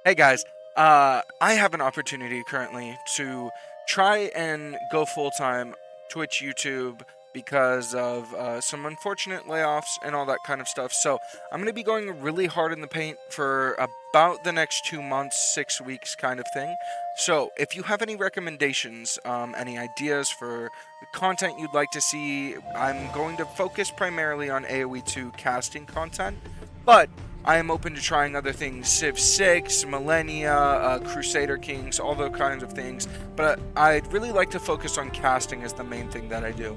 Hey guys, I have an opportunity currently to try and go full time Twitch, YouTube because of some unfortunate layoffs and all that kind of stuff. So I'm going to be going really hard in the paint for about the next 2 months, 6 weeks kind of thing. So if you have any recommendations, any ideas for content you'd like to see, I'm going to focus primarily on AoE2 casting content, but I am open to trying other things, Civ 6, Millennia, Crusader Kings, all those kinds of things. But I'd really like to focus on casting as the main thing that I do.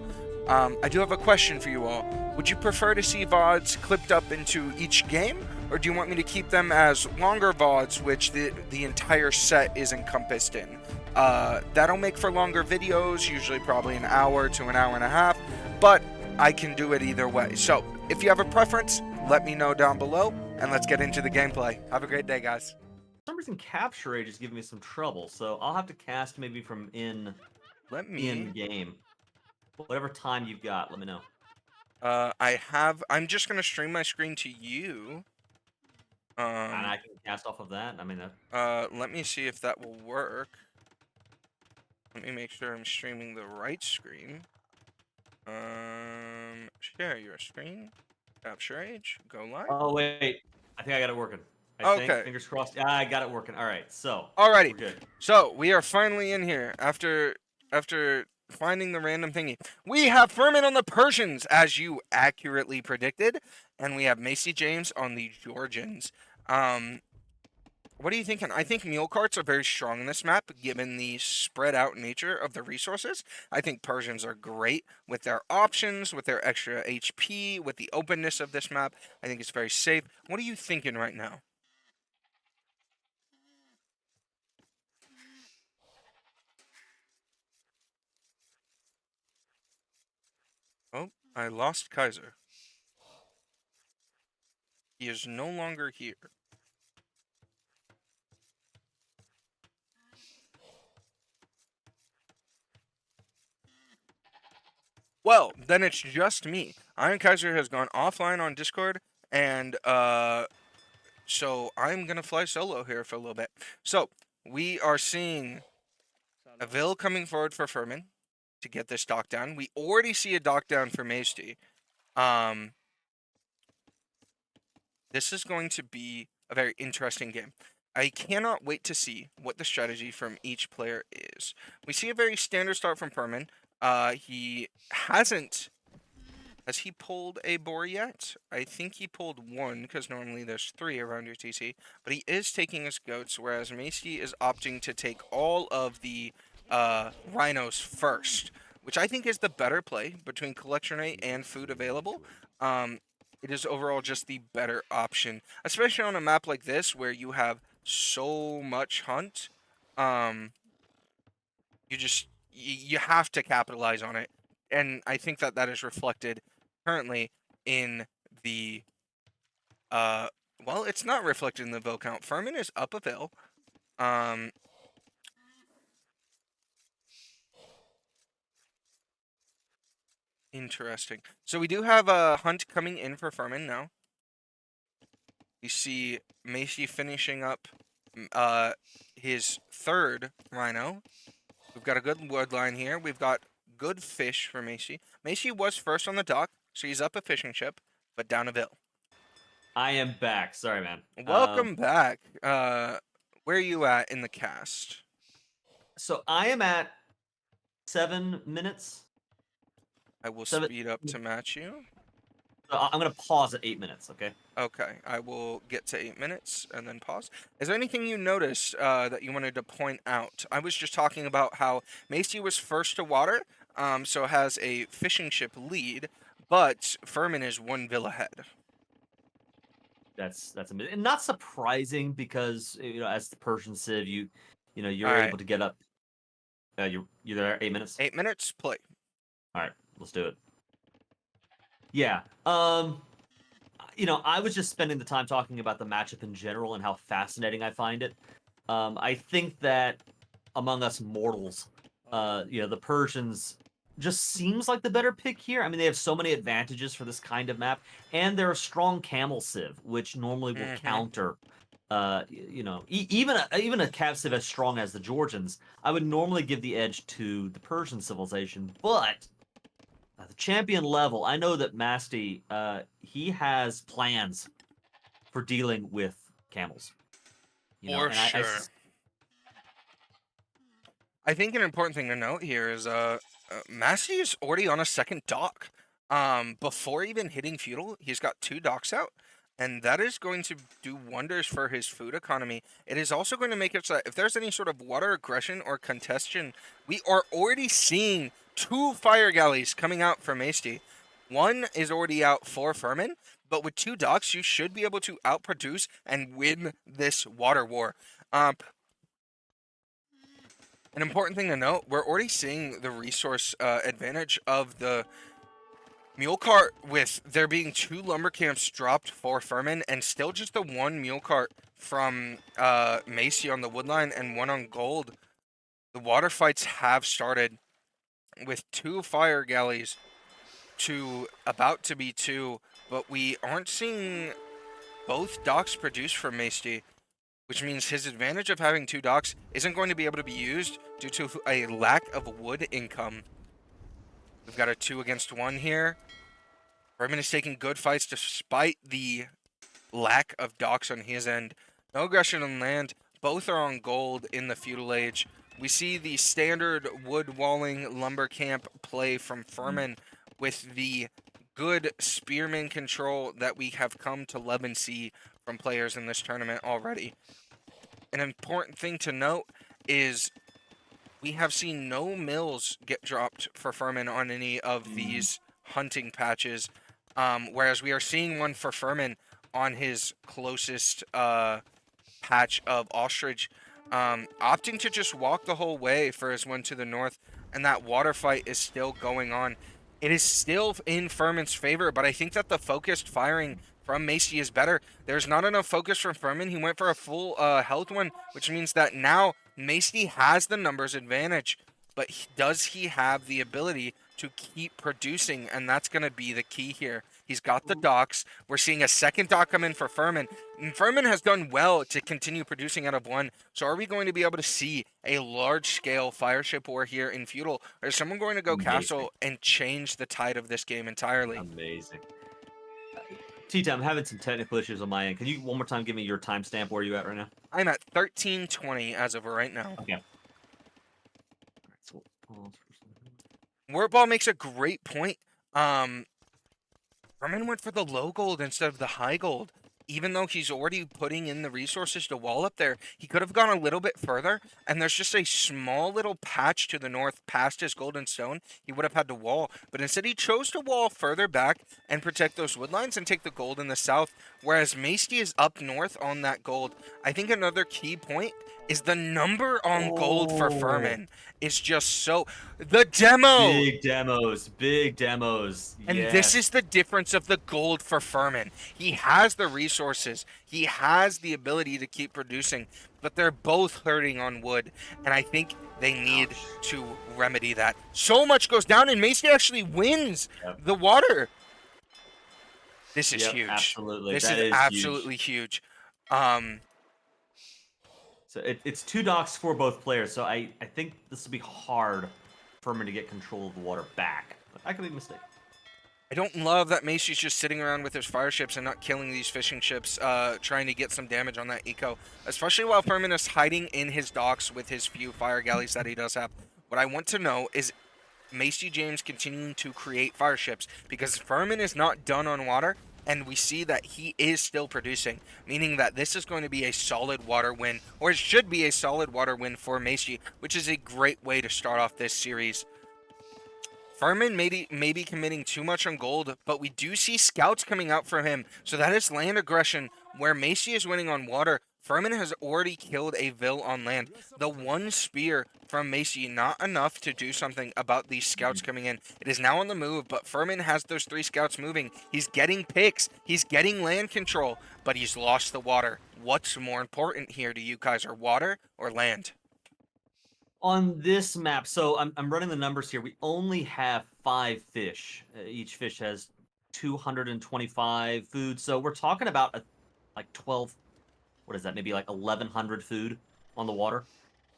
I do have a question for you all. Would you prefer to see VODs clipped up into each game, or do you want me to keep them as longer VODs, which the entire set is encompassed in? That'll make for longer videos, usually probably an hour to an hour and a half, but I can do it either way. So if you have a preference, let me know down below, and let's get into the gameplay. Have a great day, guys. For some reason, capture rate is giving me some trouble, so I'll have to cast maybe from Let in me. game. Whatever time you've got, let me know. I'm just gonna stream my screen to you. And Um. I can cast off of that. I mean, that. Let me see if that will work. Let me make sure I'm streaming the right screen. Share your screen. Capture age. Go live. Oh wait, I think I got it working. I think. Okay. Fingers crossed. Yeah, I got it working. All right, so Alrighty. we're good. So we are finally in here after finding the random thingy. We have Ferman on the Persians, as you accurately predicted, and we have Macy James on the Georgians. Um, what are you thinking? I think mule carts are very strong in this map, given the spread out nature of the resources. I think Persians are great with their options, with their extra HP, with the openness of this map. I think it's very safe. What are you thinking right now? Oh, I lost Kaiser. He is no longer here. Well, then it's just me. Iron Kaiser has gone offline on Discord, and so I'm gonna fly solo here for a little bit. So we are seeing Avil coming forward for Ferman to get this dock down. We already see a dock down for Masty. Um, this is going to be a very interesting game. I cannot wait to see what the strategy from each player is. We see a very standard start from Ferman. He hasn't. Has he pulled a boar yet? I think he pulled one, because normally there's three around your TC. But he is taking his goats, whereas Macy is opting to take all of the rhinos first, which I think is the better play between collection rate and food available. It is overall just the better option, especially on a map like this where you have so much hunt. Um, you have to capitalize on it, and I think that is reflected currently in the well, it's not reflected in the Vil count. Ferman is up a Vil. Um, Interesting. So we do have a hunt coming in for Ferman now. You see Macy finishing up his third rhino. We've got a good wood line here. We've got good fish for Macy. Macy was first on the dock, so he's up a fishing ship, but down a Vil. I am back. Sorry, man. Welcome back. Where are you at in the cast? So I am at 7 minutes. I will Seven. speed up to match you. I'm gonna pause at 8 minutes. Okay. Okay, I will get to 8 minutes and then pause. Is there anything you noticed that you wanted to point out? I was just talking about how Macy was first to water, so has a fishing ship lead, but Ferman is one Vil ahead. That's amazing. And not surprising because as the Persian Civ, you're All right, able to get up. You're there 8 minutes. 8 minutes, play. All right, let's do it. Yeah. I was just spending the time talking about the matchup in general and how fascinating I find it. I think that among us mortals, the Persians just seems like the better pick here. I mean, they have so many advantages for this kind of map, and they're a strong camel civ, which normally will Mm-hmm. counter Even a cav civ as strong as the Georgians, I would normally give the edge to the Persian civilization. But at the champion level, I know that Masty, he has plans for dealing with camels. For And I sure. I think an important thing to note here is Massey is already on a second dock. Before even hitting feudal, he's got 2 docks out, and that is going to do wonders for his food economy. It is also going to make it so that if there's any sort of water aggression or congestion, we are already seeing 2 fire galleys coming out from Hasty. One is already out for Ferman, but with 2 docks, you should be able to outproduce and win this water war. Um, an important thing to note, we're already seeing the resource advantage of the mule cart with there being 2 lumber camps dropped for Ferman and still just the 1 mule cart from Macy on the woodline and 1 on gold. The water fights have started with 2 fire galleys to about to be 2, but we aren't seeing both docks produce from Macy, which means his advantage of having 2 docks isn't going to be able to be used due to a lack of wood income. We've got a 2 against 1 here. Ferman is taking good fights despite the lack of docks on his end. No aggression on land. Both are on gold in the feudal age. We see the standard wood walling lumber camp play from Ferman with the good spearman control that we have come to love and see from players in this tournament already. An important thing to note is we have seen no mills get dropped for Ferman on any of these hunting patches, whereas we are seeing one for Ferman on his closest patch of ostrich, opting to just walk the whole way for his one to the north, and that water fight is still going on. It is still in Ferman's favor, but I think that the focused firing from Macy is better. There's not enough focus from Ferman. He went for a full health one, which means that now Macy has the numbers advantage, but does he have the ability to keep producing? And that's going to be the key here. He's got the docks. We're seeing a second dock come in for Ferman. And Ferman has done well to continue producing out of 1. So are we going to be able to see a large-scale fireship war here in feudal? Or is someone going to go Amazing. castle and change the tide of this game entirely? Amazing. Tita, I'm having some technical issues on my end. Can you one more time give me your timestamp? Where are you at right now? I'm at 1320 as of right now. Okay. All right, so we'll pause for a second. Wordball makes a great point. Ferman went for the low gold instead of the high gold. Even though he's already putting in the resources to wall up there, he could have gone a little bit further, and there's just a small little patch to the north past his golden stone. He would have had to wall, but instead he chose to wall further back and protect those woodlines and take the gold in the south, whereas Macy is up north on that gold. I think another key point is the number on gold for Ferman is just so... The demo! Big demos. And yes. this is the difference of the gold for Ferman. He has the resources. He has the ability to keep producing, but they're both hurting on wood, and I think they need to remedy that. So much goes down, and Macy actually wins the water. This is huge. Absolutely. This is absolutely huge. So it's 2 docks for both players, so I think this will be hard for Ferman to get control of the water back. But I could be mistaken. I don't love that Macy's just sitting around with his fire ships and not killing these fishing ships, trying to get some damage on that eco, especially while Ferman is hiding in his docks with his few fire galleys that he does have. What I want to know is MastyJames continuing to create fire ships, because Ferman is not done on water, and we see that he is still producing, meaning that this is going to be a solid water win, or it should be a solid water win for Macy, which is a great way to start off this series. Ferman may be committing too much on gold, but we do see scouts coming out for him, so that is land aggression. Where Macy is winning on water, Ferman has already killed a Vil on land. The 1 spear from Macy, not enough to do something about these scouts coming in. It is now on the move, but Ferman has those 3 scouts moving. He's getting picks, he's getting land control, but he's lost the water. What's more important here to you guys, are water or land? On this map, so I'm running the numbers here. We only have 5 fish. Each fish has 225 food, so we're talking about like 12 what is that? Maybe like 1,100 food on the water.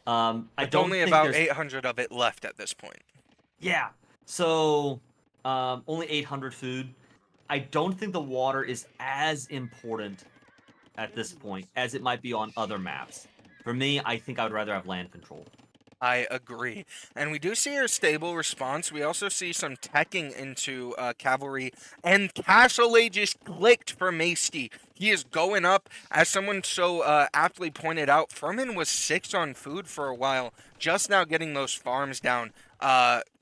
I With don't only think about there's 800 of it left at this point. yeah. So only 800 food. I don't think the water is as important at this point as it might be on other maps. For me, I think I would rather have land control. I agree. And we do see a stable response. We also see some teching into cavalry. And Castle Age is clicked for Masty. He is going up. As someone so aptly pointed out, Ferman was 6 on food for a while. Just now getting those farms down.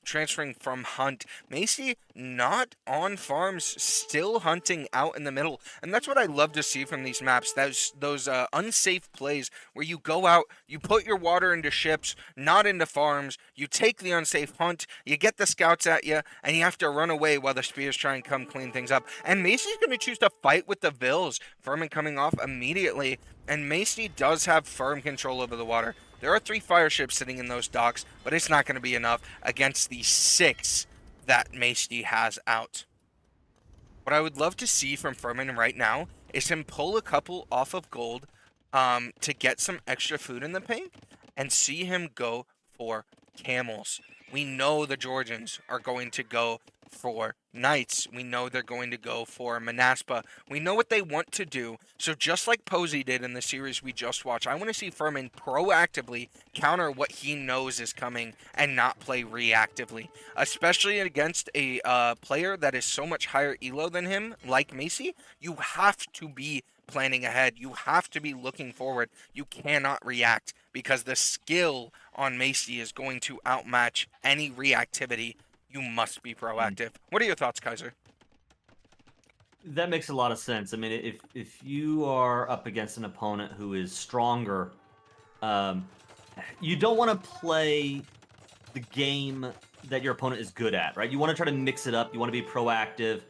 Transferring from hunt. Macy not on farms, still hunting out in the middle. And that's what I love to see from these maps. Those unsafe plays where you go out, you put your water into ships, not into farms, you take the unsafe hunt, you get the scouts at you, and you have to run away while the spears try and come clean things up. And Macy's going to choose to fight with the Vills. Ferman coming off immediately, and Macy does have firm control over the water. There are 3 fire ships sitting in those docks, but it's not going to be enough against the 6 that Macy has out. What I would love to see from Ferman right now is him pull a couple off of gold to get some extra food in the paint and see him go for camels. We know the Georgians are going to go for knights. We know they're going to go for Manaspa. We know what they want to do. So just like Posey did in the series we just watched, I want to see Ferman proactively counter what he knows is coming and not play reactively, especially against a player that is so much higher elo than him, like Macy. You have to be planning ahead. You have to be looking forward. You cannot react because the skill on Macy is going to outmatch any reactivity. You must be proactive. What are your thoughts, Kaiser? That makes a lot of sense. I mean, if you are up against an opponent who is stronger, um, you don't want to play the game that your opponent is good at, right? You want to try to mix it up. You want to be proactive,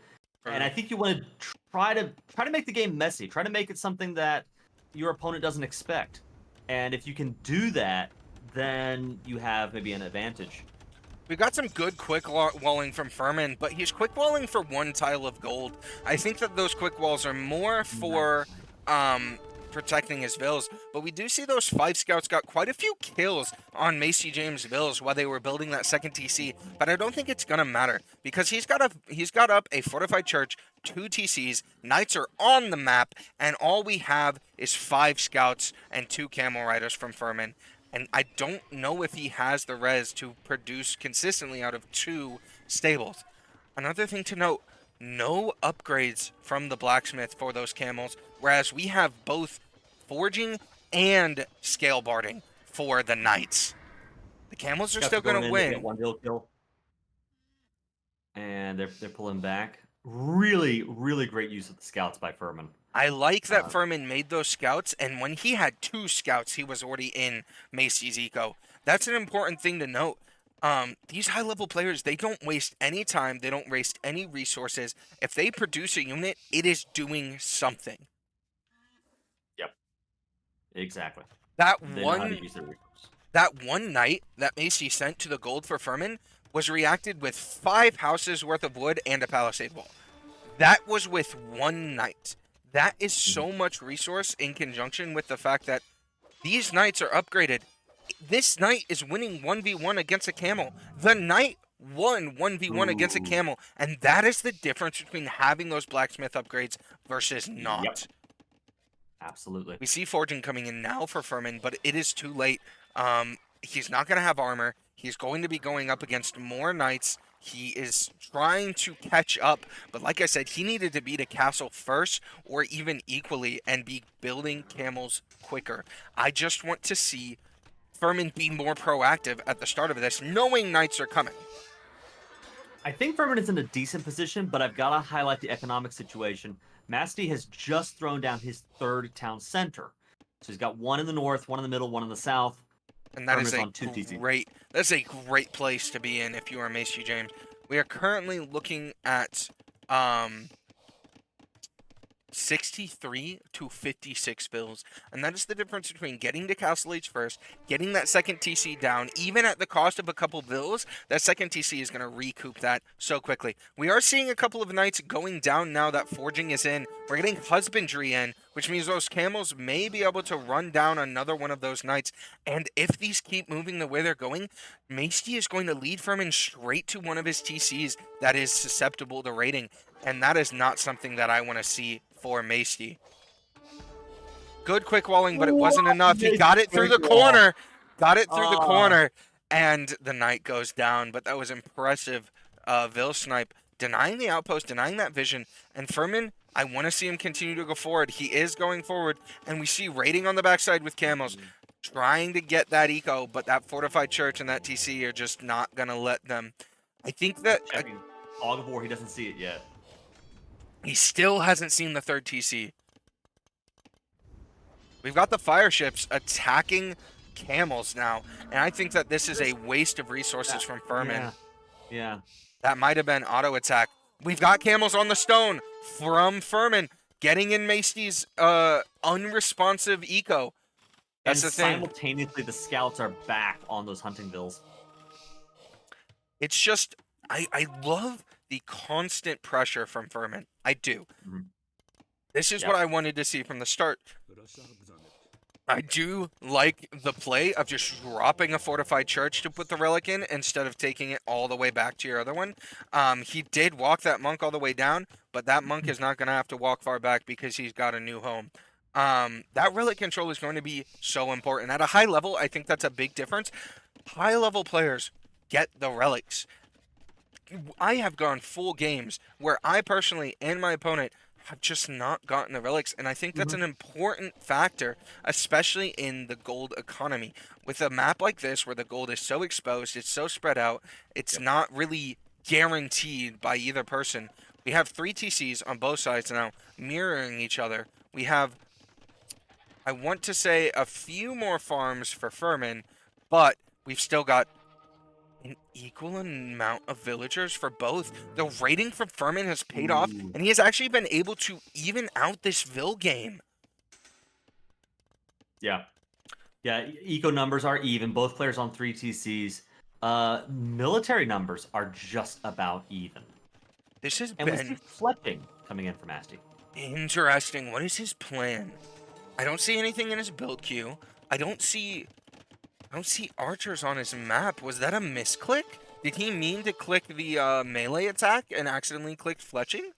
and I think you want to try to make the game messy. Try to make it something that your opponent doesn't expect. And if you can do that, then you have maybe an advantage. We got some good quick walling from Ferman, but he's quick walling for 1 tile of gold. I think that those quick walls are more for protecting his vills, but we do see those 5 scouts got quite a few kills on Macy James vills while they were building that second TC, but I don't think it's gonna matter because he's got up a fortified church, 2 TCs, knights are on the map, and all we have is 5 scouts and 2 camel riders from Ferman. And I don't know if he has the res to produce consistently out of 2 stables. Another thing to note, no upgrades from the blacksmith for those camels, whereas we have both forging and scale barding for the knights. The camels are still going to win. Get 1 hill kill. And they're pulling back. Really, really great use of the scouts by Ferman. I like that Ferman made those scouts, and when he had 2 scouts, he was already in Macy's eco. That's an important thing to note. These high-level players, they don't waste any time. They don't waste any resources. If they produce a unit, it is doing something. Yep. Exactly. That they know how to use their resources. That one night that Macy sent to the gold for Ferman was reacted with 5 houses worth of wood and a palisade wall. That was with 1 night. That is so much resource in conjunction with the fact that these knights are upgraded. This knight is winning 1v1 against a camel. The knight won 1v1 against a camel. And that is the difference between having those blacksmith upgrades versus not. Yep. Absolutely. We see forging coming in now for Ferman, but it is too late. He's not going to have armor. He's going to be going up against more knights. He is trying to catch up, but like I said, he needed to beat a castle first or even equally and be building camels quicker. I just want to see Ferman be more proactive at the start of this, knowing knights are coming. I think Ferman is in a decent position, but I've got to highlight the economic situation. Masty has just thrown down his 3rd town center. So he's got 1 in the north, 1 in the middle, 1 in the south. And that is that's a great place to be in if you are Macy James. We are currently looking at 63 to 56 bills. And that is the difference between getting to Castle Age first, getting that second TC down, even at the cost of a couple bills. That second TC is going to recoup that so quickly. We are seeing a couple of knights going down now that forging is in. We're getting husbandry in, which means those camels may be able to run down another one of those knights. And if these keep moving the way they're going, Masty is going to lead Ferman straight to one of his TCs that is susceptible to raiding. And that is not something that I want to see for Masty. Good quick walling, but it wasn't enough. He got it through the corner. Got it through the corner. And the knight goes down. But that was impressive. Vil snipe denying the outpost, denying that vision. And Ferman, I want to see him continue to go forward. He is going forward. And we see raiding on the backside with camels. Trying to get that eco, but that fortified church and that TC are just not going to let them. I think that... Fog of War, he doesn't see it yet. He still hasn't seen the third TC. We've got the fire ships attacking camels now, and I think that this is a waste of resources from Ferman. Yeah. That might have been auto attack. We've got camels on the stone from Ferman, getting in Masty's unresponsive eco. That's the thing. Simultaneously, the scouts are back on those hunting bills. It's just, I love the constant pressure from Ferman. I do. This is what I wanted to see from the start. I do like the play of just dropping a fortified church to put the relic in instead of taking it all the way back to your other one. He did walk that monk all the way down, but that monk is not going to have to walk far back because he's got a new home. That relic control is going to be so important. At a high level, I think that's a big difference. High level players get the relics. I have gone full games where I personally and my opponent have just not gotten the relics, and I think that's an important factor, especially in the gold economy. With a map like this where the gold is so exposed, it's so spread out, it's not really guaranteed by either person. We have 3 TCs on both sides now mirroring each other. We have, I want to say, a few more farms for Ferman, but we've still got an equal amount of villagers for both. The raiding from Ferman has paid off, and he has actually been able to even out this Vil game. Yeah. Eco numbers are even. Both players on 3 TCs. Military numbers are just about even. This has been... And we see fletching coming in from Masty. Interesting. What is his plan? I don't see anything in his build queue. I don't see archers on his map. Was that a misclick? Did he mean to click the melee attack and accidentally clicked fletching?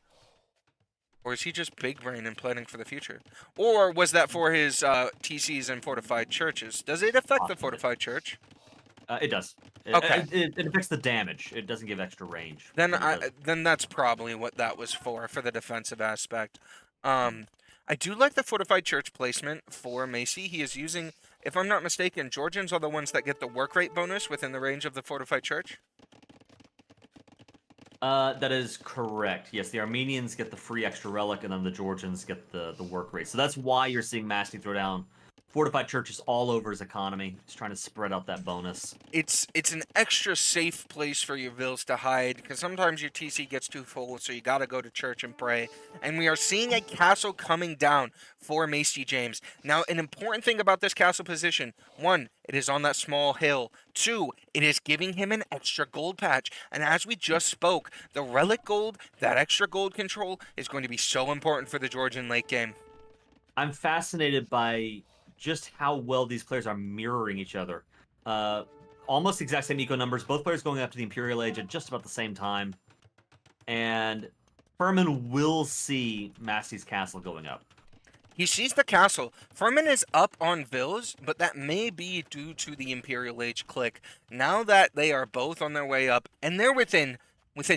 Or is he just big brain and planning for the future? Or was that for his TCs and fortified churches? Does it affect the fortified church? It does. Okay. It affects the damage. It doesn't give extra range. Then that's probably what that was for the defensive aspect. I do like the fortified church placement for Masty. He is using, if I'm not mistaken, Georgians are the ones that get the work rate bonus within the range of the fortified church. That is correct. Yes, the Armenians get the free extra relic, and then the Georgians get the work rate. So that's why you're seeing Masty throw down fortified churches all over his economy. He's trying to spread out that bonus. It's an extra safe place for your vills to hide, because sometimes your TC gets too full, so you gotta go to church and pray. And we are seeing a castle coming down for MastyJames. Now, an important thing about this castle position, 1, it is on that small hill. 2, it is giving him an extra gold patch. And as we just spoke, the relic gold, that extra gold control, is going to be so important for the Georgian late game. I'm fascinated by just how well these players are mirroring each other. Almost exact same eco numbers. Both players going up to the Imperial Age at just about the same time. And Ferman will see Masty's castle going up. He sees the castle. Ferman is up on vills, but that may be due to the Imperial Age click. Now that they are both on their way up, and they're within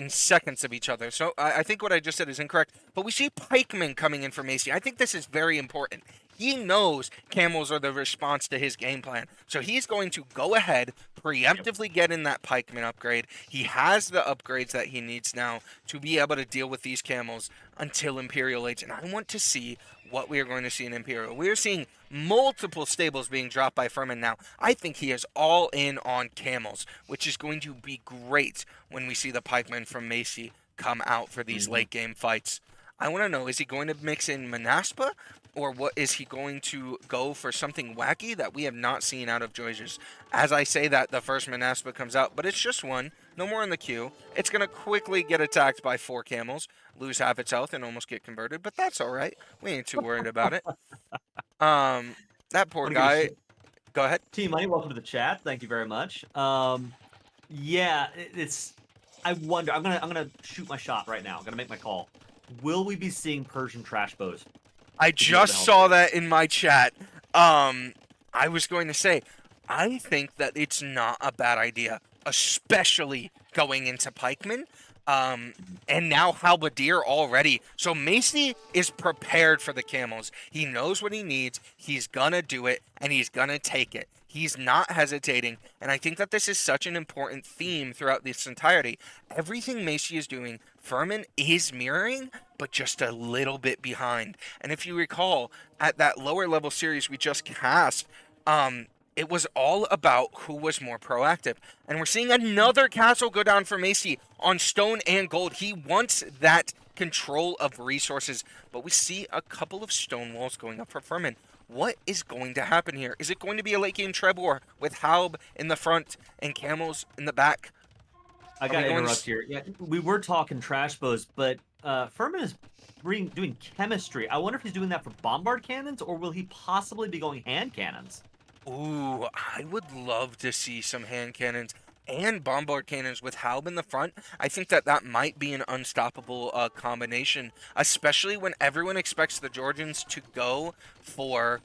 seconds of each other. So I think what I just said is incorrect. But we see pikemen coming in for Masty. I think this is very important. He knows camels are the response to his game plan. So he's going to go ahead, preemptively get in that pikeman upgrade. He has the upgrades that he needs now to be able to deal with these camels until Imperial Age. And I want to see what we are going to see in Imperial. We are seeing multiple stables being dropped by Ferman now. I think he is all in on camels, which is going to be great when we see the pikemen from Masty come out for these late game fights. I want to know, is he going to mix in Manaspa, or what is he going to go for something wacky that we have not seen out of Joyges? As I say that, the first Manaspa comes out, but it's just one. No more in the queue. It's going to quickly get attacked by 4 camels, lose half its health, and almost get converted, but that's all right. We ain't too worried about it. That poor Want to give guy. Go ahead. Team Money, welcome to the chat. Thank you very much. Yeah, it's. I wonder. I'm gonna shoot my shot right now. I'm gonna make my call. Will we be seeing Persian trash bows? I just saw that in my chat. I was going to say, I think that it's not a bad idea, especially going into Pikeman. And now Halberdier already. So Masty is prepared for the camels. He knows what he needs. He's gonna do it, and he's gonna take it. He's not hesitating, and I think that this is such an important theme throughout this entirety. Everything Masty is doing, Ferman is mirroring, but just a little bit behind. And if you recall, at that lower level series we just cast, it was all about who was more proactive. And we're seeing another castle go down for Masty on stone and gold. He wants that control of resources, but we see a couple of stone walls going up for Ferman. What is going to happen here? Is it going to be a late game Trebor with Halb in the front and Camels in the back? I gotta interrupt here. Yeah, we were talking trash bows, but Ferman is doing chemistry. I wonder if he's doing that for bombard cannons, or will he possibly be going hand cannons? Ooh, I would love to see some hand cannons and bombard cannons with Halb in the front. I think that that might be an unstoppable combination, especially when everyone expects the Georgians to go for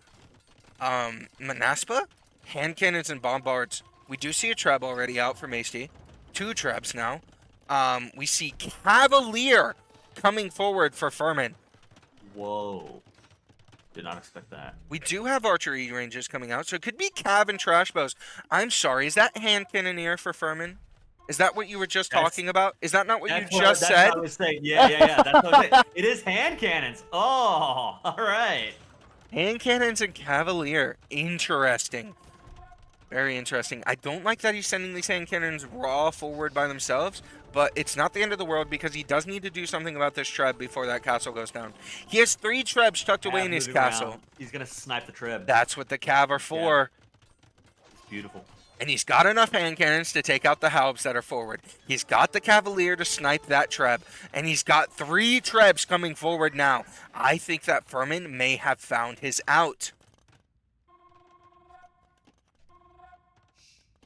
Manaspa, hand cannons and bombards. We do see a Treb already out for Masty. 2 Trebs now. We see Cavalier coming forward for Ferman. Whoa. Did not expect that. We do have archery ranges coming out, so it could be Cav and trash bows. I'm sorry, is that hand cannoneer for Ferman? Is that what you were just talking about? Is that not what you just said? That's what I was saying. Yeah. That's what I was saying. It is hand cannons. Oh, all right. Hand cannons and Cavalier. Interesting. Very interesting. I don't like that he's sending these hand cannons raw forward by themselves, but it's not the end of the world because he does need to do something about this Treb before that castle goes down. He has 3 Trebs tucked away in his castle. He's going to snipe the Treb. That's what the Cav are for. It's beautiful. And he's got enough hand cannons to take out the Halbs that are forward. He's got the Cavalier to snipe that Treb. And he's got 3 Trebs coming forward now. I think that Ferman may have found his out.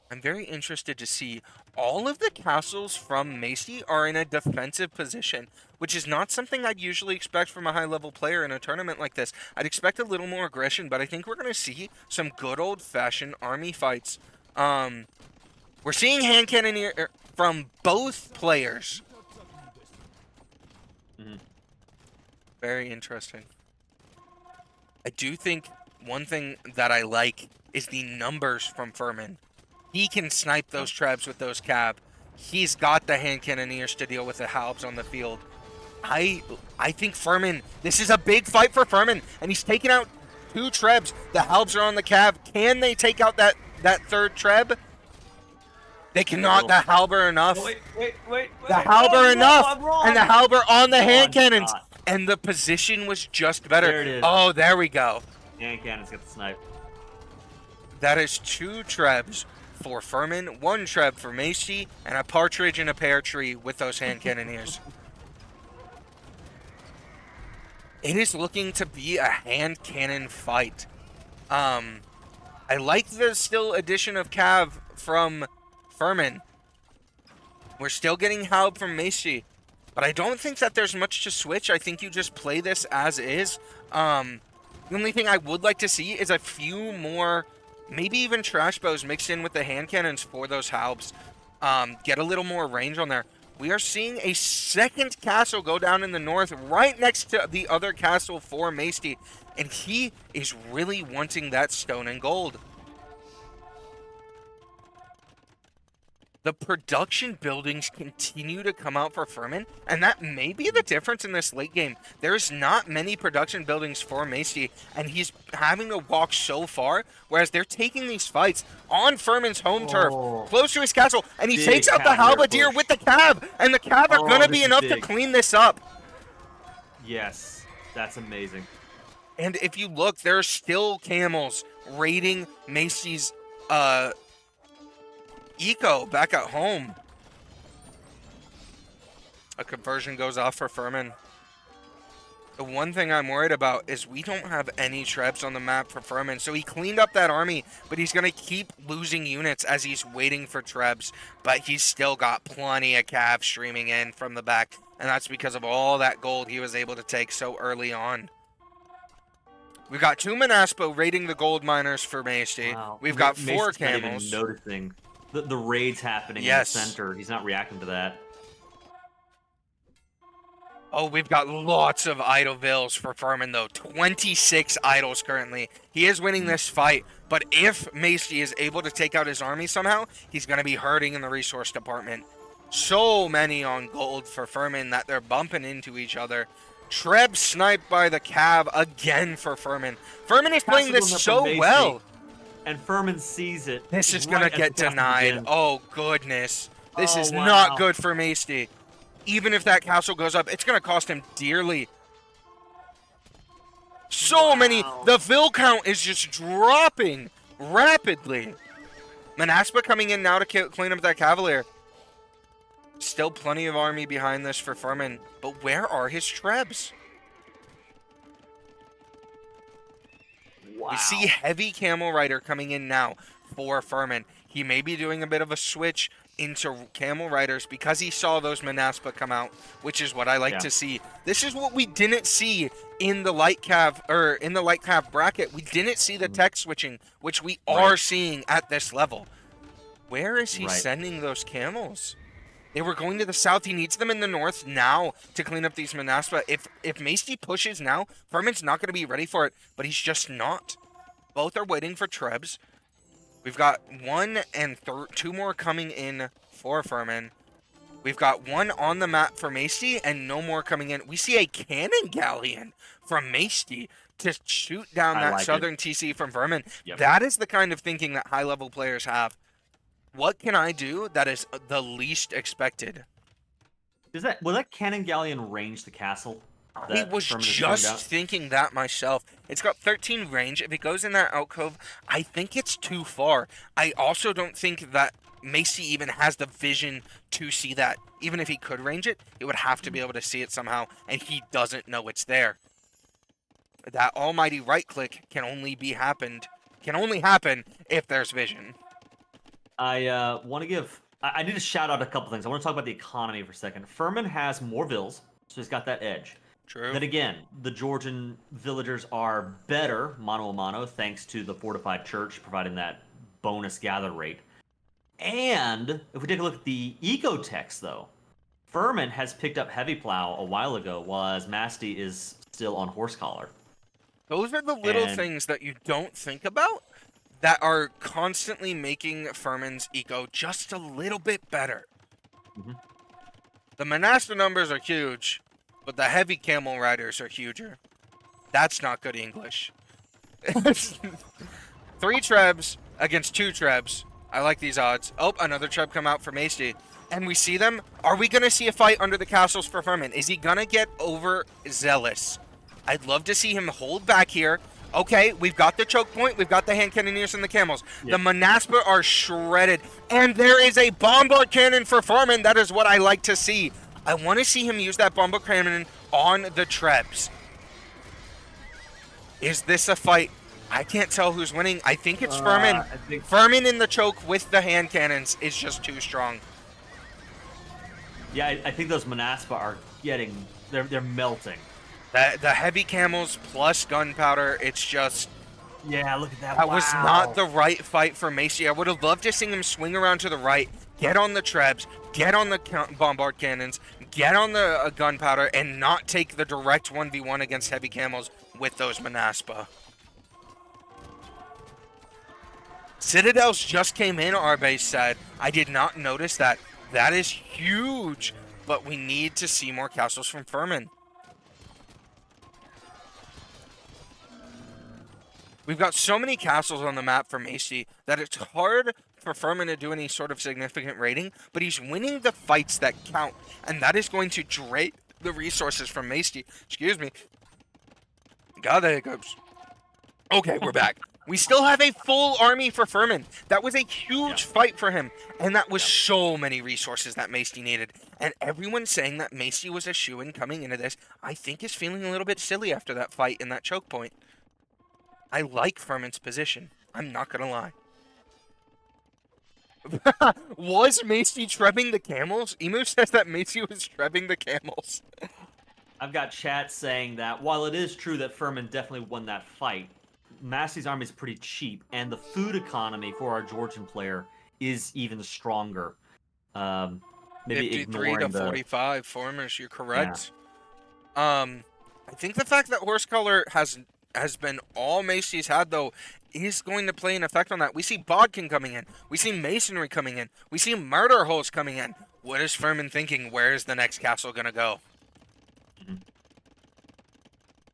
I'm very interested to see all of the castles from Masty are in a defensive position, which is not something I'd usually expect from a high-level player in a tournament like this. I'd expect a little more aggression, but I think we're going to see some good old-fashioned army fights. We're seeing hand cannon from both players. Very interesting. I do think one thing that I like is the numbers from Ferman. He can snipe those Trebs with those Cav. He's got the hand cannoneers to deal with the Halbs on the field. I think Ferman, this is a big fight for Ferman, and he's taking out 2 Trebs. The Halbs are on the Cav. Can they take out that 3rd Treb? They cannot. The Halber enough. Wait. The Halber enough. And the Halber on the hand cannons. Shot. And the position was just better. There it is. Oh, there we go. Hand cannons get the snipe. That is 2 Trebs for Ferman, 1 Treb for Masty, and a partridge in a pear tree with those hand cannoneers. It is looking to be a hand cannon fight. I like the still addition of Cav from Ferman. We're still getting Halb from Masty, but I don't think that there's much to switch. I think you just play this as is. The only thing I would like to see is a few more, maybe even trash bows mixed in with the hand cannons for those Halbs. Get a little more range on there. We are seeing a second castle go down in the north right next to the other castle for Masty. And he is really wanting that stone and gold. The production buildings continue to come out for Ferman, and that may be the difference in this late game. There's not many production buildings for Masty, and he's having to walk so far, whereas they're taking these fights on Ferman's home turf, close to his castle, and he takes out the Halberdier with the Cav, and the Cav are going to be enough to clean this up. Yes, that's amazing. And if you look, there are still camels raiding Macy's eco back at home. A conversion goes off for Ferman. The one thing I'm worried about is we don't have any Trebs on the map for Ferman. So he cleaned up that army, but he's going to keep losing units as he's waiting for Trebs. But he's still got plenty of cav streaming in from the back. And that's because of all that gold he was able to take so early on. We've got 2 Manaspo raiding the gold miners for Masty. Wow. We've got Mason's 4 not camels. even noticing the raids happening Yes. in the center. He's not reacting to that. Oh, we've got lots of idle vills for Ferman, though. 26 idols currently. He is winning this fight, but if Masty is able to take out his army somehow, he's going to be hurting in the resource department. So many on gold for Ferman that they're bumping into each other. Treb sniped by the Cav again for Ferman. Ferman is playing this so well. And Ferman sees it. This is right going to as get the cast denied. begins. Oh, goodness. This is wow. not good for Masty. Even if that castle goes up, it's going to cost him dearly. So many. The Vil count is just dropping rapidly. Manaspa coming in now to clean up that Cavalier. Still plenty of army behind this for Ferman. But where are his Trebs? Wow. You see heavy Camel Rider coming in now for Ferman. He may be doing a bit of a switch into Camel Riders because he saw those Manaspa come out, which is what I like to see. This is what we didn't see in the light cav bracket. We didn't see the tech switching, which we are seeing at this level. Where is he sending those camels? They were going to the south. He needs them in the north now to clean up these Manaspa. If Masty pushes now, Ferman's not going to be ready for it, but he's just not. Both are waiting for Trebs. We've got 1 and 2 more coming in for Ferman. We've got 1 on the map for Masty and no more coming in. We see a cannon galleon from Masty to shoot down that southern TC from Ferman. Yep. That is the kind of thinking that high-level players have. What can I do that is the least expected? Will that cannon galleon range the castle? I was just thinking that myself. It's got 13 range. If it goes in that alcove, I think it's too far. I also don't think that Macy even has the vision to see that. Even if he could range it, it would have to be able to see it somehow, and he doesn't know it's there. That almighty right click can only happen if there's vision. I want to give... I need to shout out a couple things. I want to talk about the economy for a second. Ferman has more vills, so he's got that edge. True. Then again, the Georgian villagers are better mano a mano thanks to the fortified church providing that bonus gather rate. And if we take a look at the eco-techs, though, Ferman has picked up heavy plow a while ago, whereas Masty is still on horse collar. Those are the little things that you don't think about that are constantly making Ferman's eco just a little bit better. Mm-hmm. The Manaspa numbers are huge, but the heavy camel riders are huger. That's not good English. 3 Trebs against 2 Trebs. I like these odds. Oh, another Treb come out for Masty. And we see them. Are we going to see a fight under the castles for Ferman? Is he going to get overzealous? I'd love to see him hold back here. Okay, we've got the choke point. We've got the hand cannoneers and the camels. Yep. The Manaspa are shredded. And there is a bombard cannon for Ferman. That is what I like to see. I want to see him use that bombard cannon on the Trebs. Is this a fight? I can't tell who's winning. I think it's Ferman. Ferman in the choke with the hand cannons is just too strong. Yeah, I think those Manaspa are getting... They're melting. The heavy camels plus gunpowder, it's just... Yeah, look at that. That was not the right fight for Macy. I would have loved to see him swing around to the right, get on the Trebs, get on the bombard cannons, get on the gunpowder, and not take the direct 1v1 against heavy camels with those Manaspa. Citadels just came in, our base said. I did not notice that. That is huge, but we need to see more castles from Ferman. We've got so many castles on the map for Macy that it's hard for Ferman to do any sort of significant rating, but he's winning the fights that count, and that is going to the resources from Masty. Excuse me. God, the hiccups. Okay, we're back. We still have a full army for Ferman. That was a huge fight for him, and that was so many resources that Masty needed. And everyone saying that Masty was a shoo-in coming into this, I think is feeling a little bit silly after that fight in that choke point. I like Ferman's position. I'm not gonna lie. Was Masty trebbing the camels? Emu says that Masty was trebbing the camels. I've got chat saying that while it is true that Ferman definitely won that fight, Masty's army is pretty cheap, and the food economy for our Georgian player is even stronger. Maybe 53 ignoring to the 45 formers, you're correct. I think the fact that horse color has been all Macy's had, though, is going to play an effect on that. We see Bodkin coming in. We see Masonry coming in. We see Murder Holes coming in. What is Ferman thinking? Where is the next castle going to go?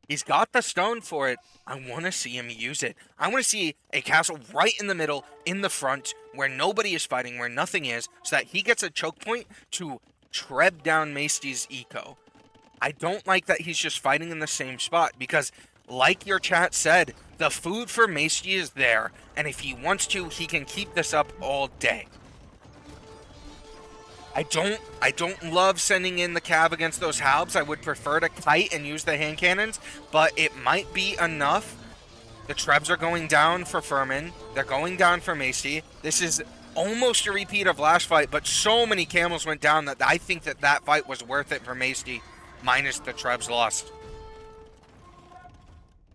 He's got the stone for it. I want to see him use it. I want to see a castle right in the middle, in the front, where nobody is fighting, where nothing is, so that he gets a choke point to treb down Masty's eco. I don't like that he's just fighting in the same spot, because, like your chat said, the food for Masty is there, and if he wants to, he can keep this up all day. I don't love sending in the cav against those halbs. I would prefer to kite and use the hand cannons, but it might be enough. The trebs are going down for Ferman. They're going down for Masty. This is almost a repeat of last fight, but so many camels went down that I think that fight was worth it for Masty, minus the trebs lost.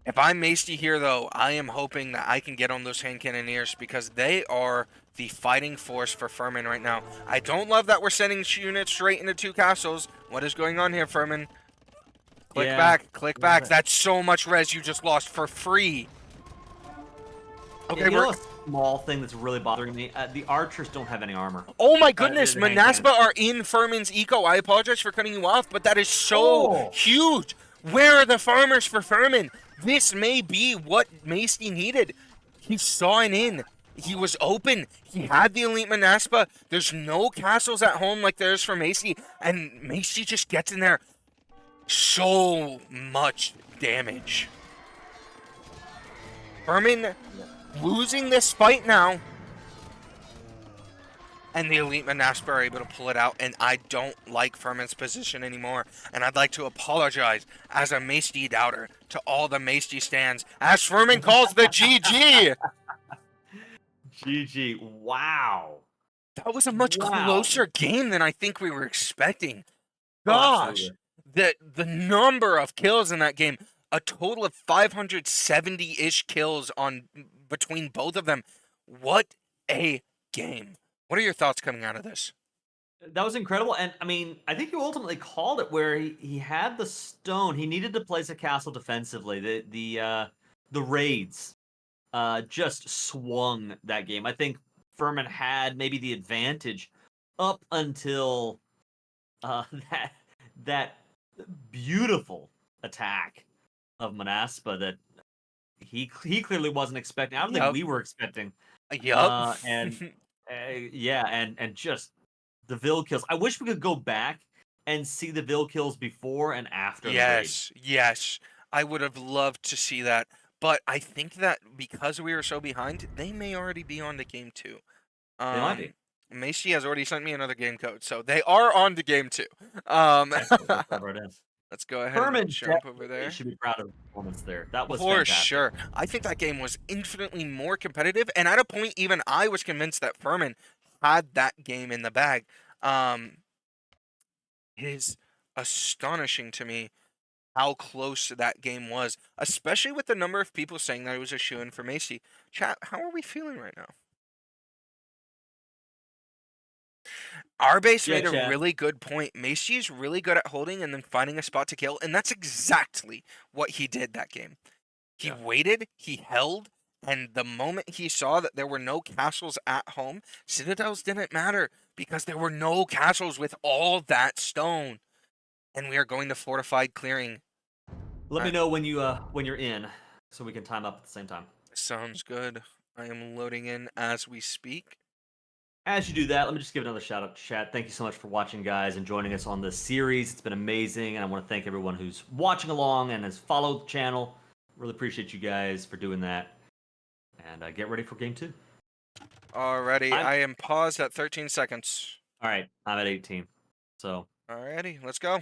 If I'm Masty here, though, I am hoping that I can get on those hand cannoneers, because they are the fighting force for Ferman right now. I don't love that we're sending units straight into two castles. What is going on here, Ferman? Click back, click back. That's so much res you just lost for free. Okay, you know a small thing that's really bothering me? The archers don't have any armor. Oh my goodness, Manaspa are in Ferman's eco. I apologize for cutting you off, but that is so huge. Where are the farmers for Ferman? This may be what Masty needed. He's sawing in. He was open. He had the elite Manaspa. There's no castles at home like there is for Masty, and Masty just gets in there. So much damage. Ferman losing this fight now, and the elite Manaspa are able to pull it out, and I don't like Ferman's position anymore, and I'd like to apologize as a Masty doubter to all the Masty stands, as Ferman calls the GG. GG. Wow. That was a much closer game than I think we were expecting. Gosh, the number of kills in that game, a total of 570-ish kills on between both of them. What a game. What are your thoughts coming out of this? That was incredible, and I mean, I think you ultimately called it where he had the stone. He needed to place a castle defensively. The raids just swung that game. I think Ferman had maybe the advantage up until that beautiful attack of Manaspa that he clearly wasn't expecting. I don't think we were expecting. Yup. And just the Vil kills. I wish we could go back and see the Vil kills before and after. Yes. I would have loved to see that. But I think that because we were so behind, they may already be on to game 2. They might be. Macy has already sent me another game code, so they are on to game 2. Let's go ahead and jump over there. Should be proud of the performance there. That was for fantastic. Sure. I think that game was infinitely more competitive, and at a point, even I was convinced that Ferman had that game in the bag. It is astonishing to me how close that game was, especially with the number of people saying that it was a shoo-in for Masty. Chat, how are we feeling right now? Our base made a really good point. Masty is really good at holding and then finding a spot to kill, and that's exactly what he did that game. He waited, he held, and the moment he saw that there were no castles at home, citadels didn't matter because there were no castles with all that stone. And we are going to fortified clearing. Let me know when you're in, so we can time up at the same time. Sounds good. I am loading in as we speak. As you do that, let me just give another shout out to chat. Thank you so much for watching, guys, and joining us on this series. It's been amazing, and I want to thank everyone who's watching along and has followed the channel. Really appreciate you guys for doing that. And get ready for game 2. Alrighty, I'm I am paused at 13 seconds. all right. I'm at 18, so Alrighty, let's go.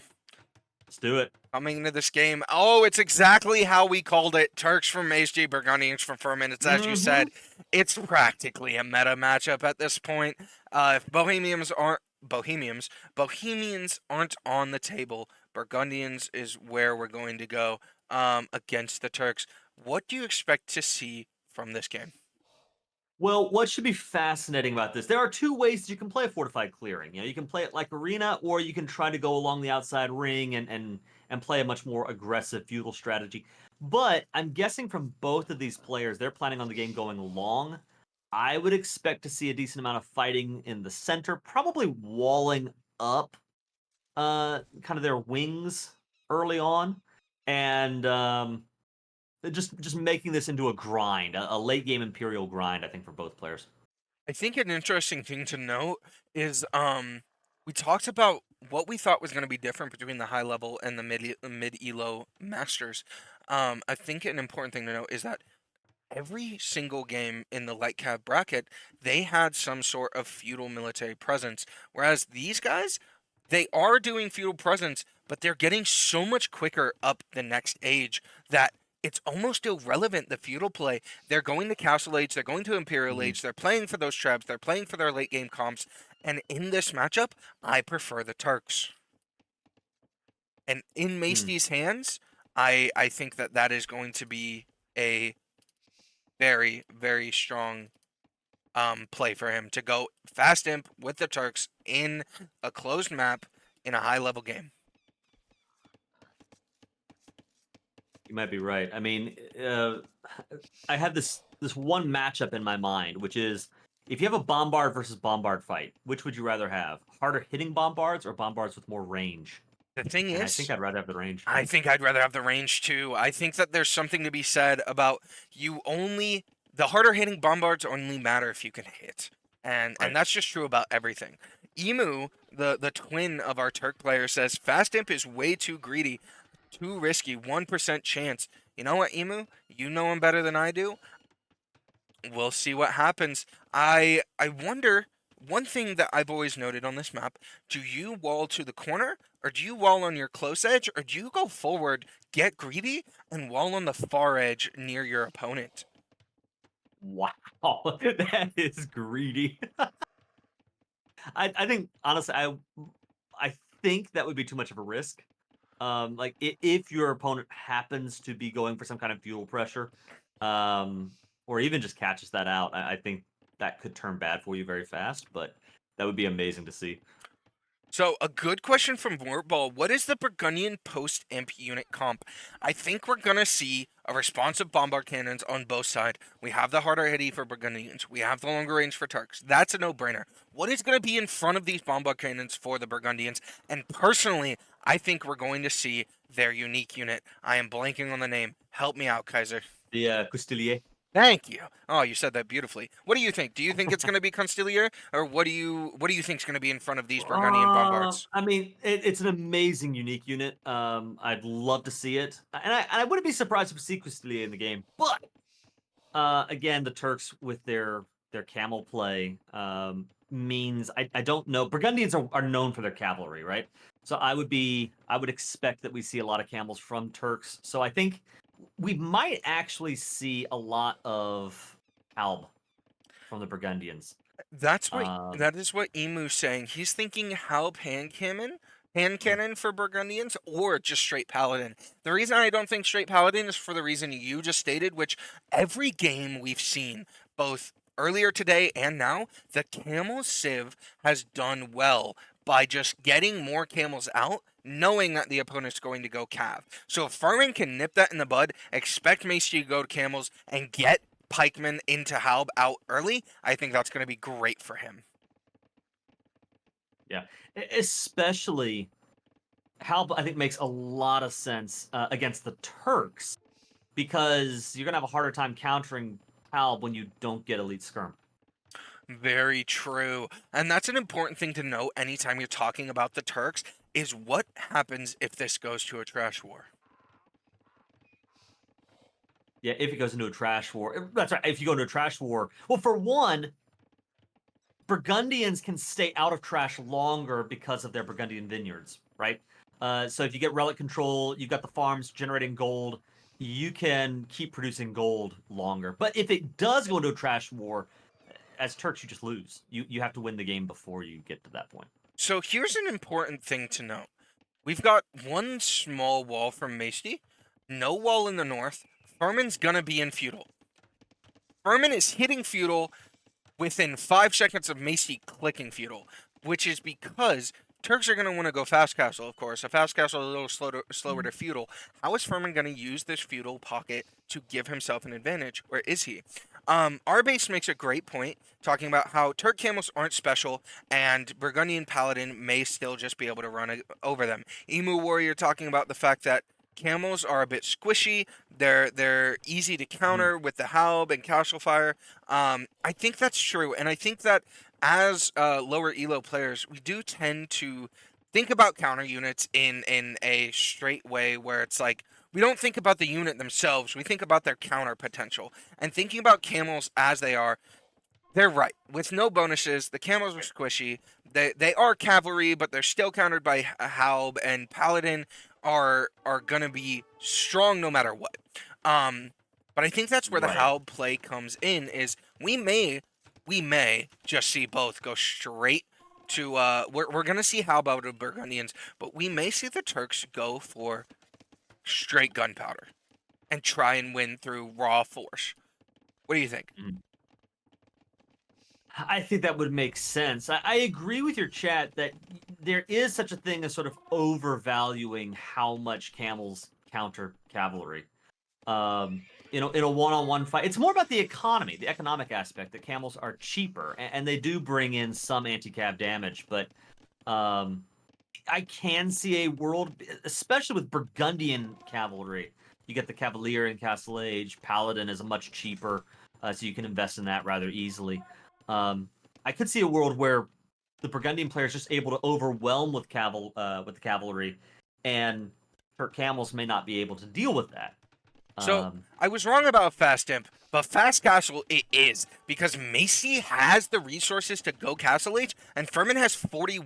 let's do it. Coming into this game, oh, it's exactly how we called it. Turks from MastyJames2, Burgundians from Ferman. It's as you said, it's practically a meta matchup at this point. If Bohemians aren't on the table, Burgundians is where we're going to go against the Turks. What do you expect to see from this game? Well, what should be fascinating about this? There are two ways you can play a fortified clearing. You can play it like arena, or you can try to go along the outside ring and play a much more aggressive feudal strategy. But I'm guessing from both of these players, they're planning on the game going long. I would expect to see a decent amount of fighting in the center, probably walling up kind of their wings early on, and just making this into a grind, a late game Imperial grind, I think, for both players. I think an interesting thing to note is we talked about what we thought was going to be different between the high level and the mid elo masters. I think an important thing to note is that every single game in the light cab bracket, they had some sort of feudal military presence, whereas these guys, they are doing feudal presence, but they're getting so much quicker up the next age that it's almost irrelevant the feudal play. They're going to Castle Age, they're going to Imperial Mhm. Age, they're playing for those trebs, they're playing for their late game comps, and in this matchup, I prefer the Turks. And in Mm. Masty's hands, I think that that is going to be a very, very strong play for him to go fast imp with the Turks in a closed map in a high level game. You might be right. I mean, I have this one matchup in my mind, which is if you have a bombard versus bombard fight, which would you rather have? Harder hitting bombards or bombards with more range? The thing And I think is, I'd rather have the range. I think I'd rather have the range too. I think that there's something to be said about the harder hitting bombards only matter if you can hit. And Right. that's just true about everything. Emu, the twin of our Turk player, says fast imp is way too greedy, too risky, 1% chance. You know what, Emu? You know him better than I do. We'll see what happens. I wonder, one thing that I've always noted on this map, do you wall to the corner or do you wall on your close edge or do you go forward, get greedy and wall on the far edge near your opponent? Wow, that is greedy. I think honestly, I think that would be too much of a risk. Like if your opponent happens to be going for some kind of fuel pressure, um, or even just catches that out, I think that could turn bad for you very fast. But that would be amazing to see. So, a good question from Wartball. What is the Burgundian post-imp unit comp? I think we're going to see a responsive bombard cannons on both sides. We have the harder hitty for Burgundians. We have the longer range for Turks. That's a no-brainer. What is going to be in front of these bombard cannons for the Burgundians? And personally, I think we're going to see their unique unit. I am blanking on the name. Help me out, Kaiser. The Coutelier. Thank you. Oh, you said that beautifully. What do you think? Do you think it's going to be Constelier, or what do you think is going to be in front of these Burgundian bombards? I mean, it's an amazing, unique unit. I'd love to see it, and I wouldn't be surprised if we see Coutelier in the game. But again, the Turks with their camel play means I don't know. Burgundians are known for their cavalry, right? So I would expect that we see a lot of camels from Turks. So I think we might actually see a lot of Alb from the Burgundians. That's what Um, that is what Emu's saying. He's thinking Halb hand mm, cannon for Burgundians, or just straight Paladin. The reason I don't think straight Paladin is for the reason you just stated, which every game we've seen, both earlier today and now, the Camel Civ has done well by just getting more camels out, knowing that the opponent's going to go cav. So if Ferman can nip that in the bud, expect Macy to go to camels and get Pikeman into Halb out early, I think that's going to be great for him. yeah, especially Halb. I think makes a lot of sense against the Turks because you're gonna have a harder time countering Halb when you don't get elite skirm. Very true. And that's an important thing to know anytime you're talking about the Turks is what happens if this goes to a trash war. Yeah, if it goes into a trash war. That's right. If you go into a trash war, well, for one, Burgundians can stay out of trash longer because of their Burgundian vineyards, right? So if you get relic control, you've got the farms generating gold, you can keep producing gold longer. But if it does go into a trash war, as Turks, you just lose. You have to win the game before you get to that point. So here's an important thing to know. We've got one small wall from Maesty, no wall in the north. Ferman's gonna be in feudal. Ferman is hitting feudal within 5 seconds of Macy clicking feudal, which is because Turks are going to want to go fast castle, of course. A fast castle is a little slower to feudal. How is Ferman going to use this feudal pocket to give himself an advantage, or is he? Our base makes a great point talking about how Turk camels aren't special and Burgundian Paladin may still just be able to run over them. Emu Warrior talking about the fact that camels are a bit squishy. They're easy to counter with the Halb and Castle Fire. I think that's true, and I think that as lower elo players, we do tend to think about counter units in a straight way where it's like we don't think about the unit themselves, we think about their counter potential. And thinking about camels as they are, they're right. With no bonuses, the camels are squishy. They are cavalry, but they're still countered by a Halb, and Paladin are gonna be strong no matter what. Um, but I think that's where the Right. Halb play comes in. Is we may just see both go straight to we're gonna see Halb out of Burgundians, but we may see the Turks go for straight gunpowder and try and win through raw force. What do you think? I think that would make sense. I agree with your chat that there is such a thing as sort of overvaluing how much camels counter cavalry. In a one-on-one fight, it's more about the economy, the economic aspect. That camels are cheaper, and they do bring in some anti-cav damage. But I can see a world, especially with Burgundian cavalry. You get the Cavalier in Castle Age. Paladin is much cheaper, so you can invest in that rather easily. I could see a world where the Burgundian player is just able to overwhelm with with the cavalry, and her camels may not be able to deal with that. So Um, I was wrong about Fast Imp, but Fast Castle it is because Macy has the resources to go Castle Age, and Ferman has 40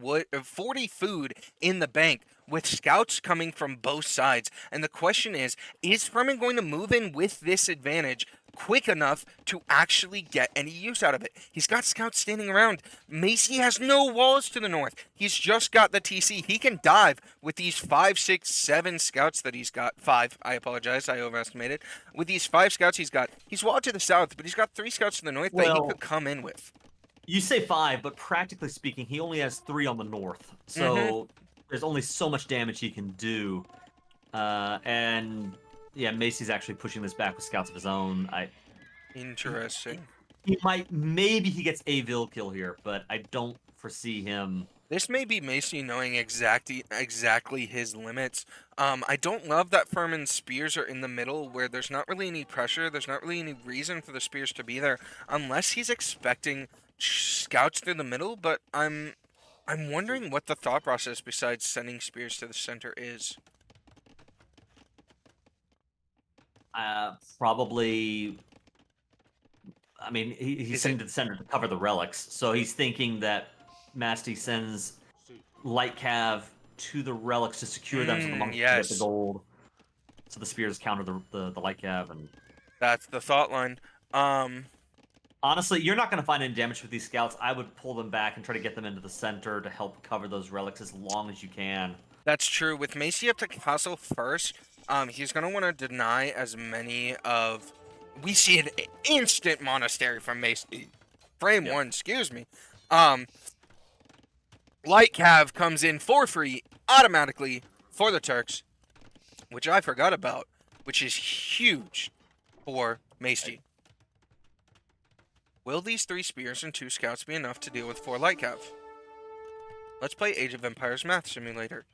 food in the bank with scouts coming from both sides. And the question is Ferman going to move in with this advantage quick enough to actually get any use out of it? He's got scouts standing around. Macy has no walls to the north. He's just got the TC. He can dive with these 5, 6, 7 scouts that he's got. 5, I apologize, I overestimated. With these 5 scouts he's got, he's walled to the south, but he's got 3 scouts to the north that he well, could come in with. you say 5, but practically speaking, he only has 3 on the north. Mm-hmm. So there's only so much damage he can do. And yeah, Macy's actually pushing this back with scouts of his own. Interesting. Maybe he gets a Vil kill here, but I don't foresee him. This may be Macy knowing exactly his limits. I don't love that Ferman's spears are in the middle where there's not really any pressure. There's not really any reason for the spears to be there unless he's expecting scouts through the middle. But I'm wondering what the thought process besides sending spears to the center is. Probably. I mean, he's sending to the center to cover the relics, so he's thinking that Masty sends light cav to the relics to secure them, so the monks can get the Yes, gold. So the spears counter the light cav, and that's the thought line. honestly, you're not going to find any damage with these scouts. I would pull them back and try to get them into the center to help cover those relics as long as you can. That's true. With Macy up to castle first, he's gonna want to deny as many of. We see an instant monastery from Macy. Frame Yep. 1, excuse me. Light Cav comes in for free automatically for the Turks, which I forgot about, which is huge for Macy. Will these 3 spears and 2 scouts be enough to deal with 4 Light Cav? Let's play Age of Empires Math Simulator.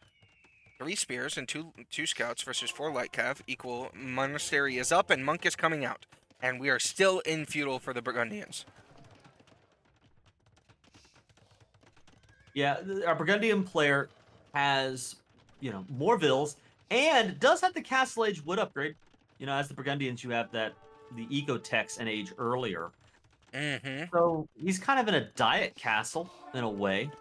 3 spears and two scouts versus 4 light cav equal monastery is up and monk is coming out. And we are still in feudal for the Burgundians. Yeah, our Burgundian player has, more vills and does have the Castle Age wood upgrade. As the Burgundians, you have the Ecotex and age earlier. Mm-hmm. So he's kind of in a diet castle in a way.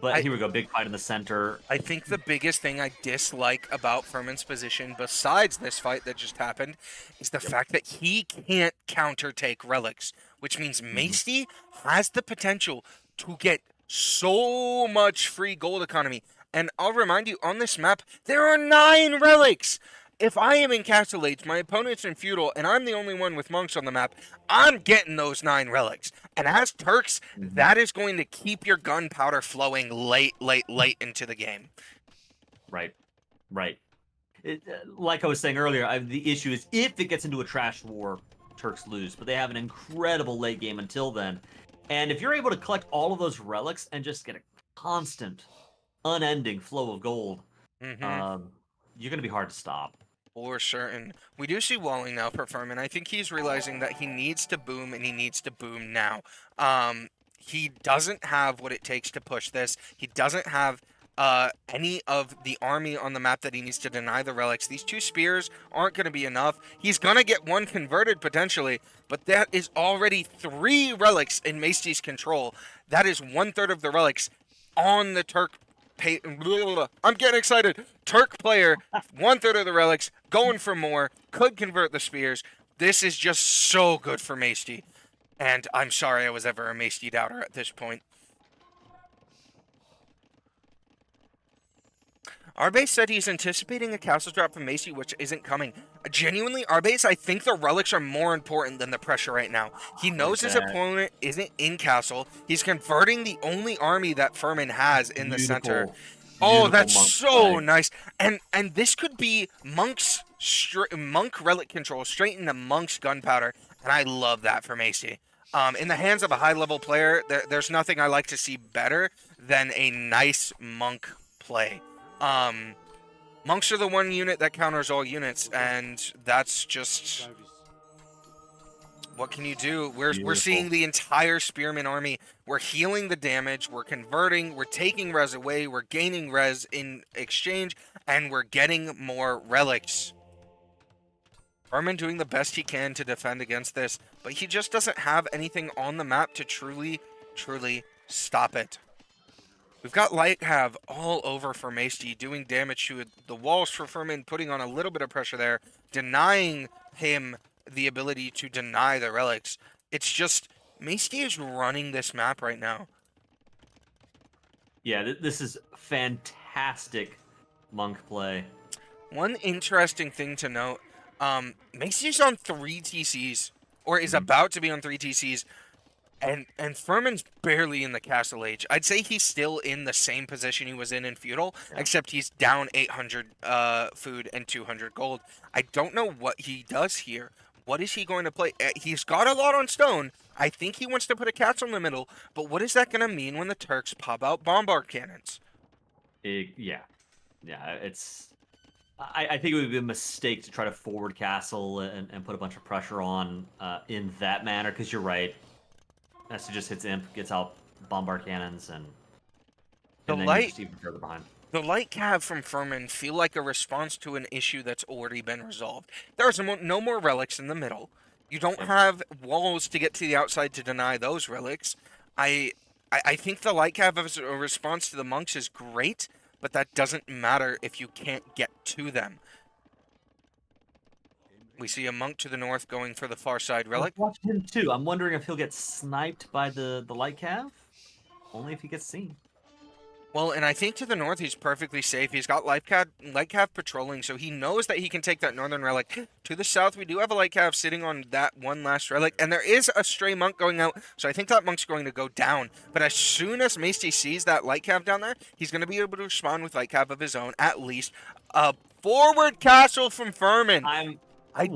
But I here we go, big fight in the center. I think the biggest thing I dislike about Ferman's position, besides this fight that just happened, is the Yep. fact that he can't counter-take relics, which means Mhm. Maesty has the potential to get so much free gold economy. And I'll remind you, on this map, there are 9 relics! If I am in Castle Age, my opponent's in Feudal, and I'm the only one with monks on the map, I'm getting those 9 relics. And as Turks, Mhm. that is going to keep your gunpowder flowing late, late, late into the game. Right, right. Like I was saying earlier, the issue is if it gets into a trash war, Turks lose. But they have an incredible late game until then. And if you're able to collect all of those relics and just get a constant, unending flow of gold, Mm-hmm. um, you're going to be hard to stop. For certain. We do see walling now for Ferman. I think he's realizing that he needs to boom, and he needs to boom now. He doesn't have what it takes to push this. He doesn't have any of the army on the map that he needs to deny the relics. These 2 spears aren't going to be enough. He's going to get 1 converted potentially, but that is already 3 relics in Maesty's control. That is 1/3 of the relics on the Turk. I'm getting excited. Turk player, 1/3 of the relics, going for more, could convert the spears. This is just so good for Maesty. And I'm sorry I was ever a Maesty doubter at this point. Arbase said he's anticipating a castle drop from Maesty, which isn't coming. Genuinely, Arbase, I think the relics are more important than the pressure right now. He knows his That opponent isn't in castle. He's converting the only army that Ferman has in the center. beautiful, Oh, beautiful that's monk so play. nice. And this could be monk relic control straight into Monk's gunpowder, and I love that for Macy. In the hands of a high level player, there's nothing I like to see better than a nice monk play. Monks are the one unit that counters all units, and that's just what can you do? We're seeing Beautiful. the entire Spearman army. We're healing the damage, we're converting, we're taking res away, we're gaining res in exchange, and we're getting more relics. Ferman doing the best he can to defend against this, but he just doesn't have anything on the map to truly, truly stop it. We've got Lighthav all over for Maesty, doing damage to the walls for Ferman, putting on a little bit of pressure there, denying him the ability to deny the relics. It's just, Maesty is running this map right now. Yeah, this is fantastic monk play. One interesting thing to note, Maesty's on 3 TCs, or is about to be on 3 TCs, and Ferman's barely in the Castle Age. I'd say he's still in the same position he was in Feudal, Yeah. except he's down 800 food and 200 gold. I don't know what he does here. What is he going to play? He's got a lot on stone. I think he wants to put a castle in the middle, but what is that going to mean when the Turks pop out bombard cannons? Yeah, it's. I think it would be a mistake to try to forward castle and put a bunch of pressure on in that manner, because you're right. As just hits imp, gets out bombard cannons, and The then you're light just even further behind. The light cav from Ferman feel like a response to an issue that's already been resolved. There's no more relics in the middle. You don't Yep. have walls to get to the outside to deny those relics. I think the light cav as a response to the monks is great, but that doesn't matter if you can't get to them. We see a monk to the north going for the far side relic. Watch him too. I'm wondering if he'll get sniped by the light cav. Only if he gets seen. Well, and I think to the north he's perfectly safe. He's got light cav patrolling, so he knows that he can take that northern relic. To the south, we do have a light cav sitting on that one last relic, and there is a stray monk going out, so I think that monk's going to go down. But as soon as Maesty sees that light cav down there, he's going to be able to respond with light cav of his own, at least. A forward castle from Ferman. I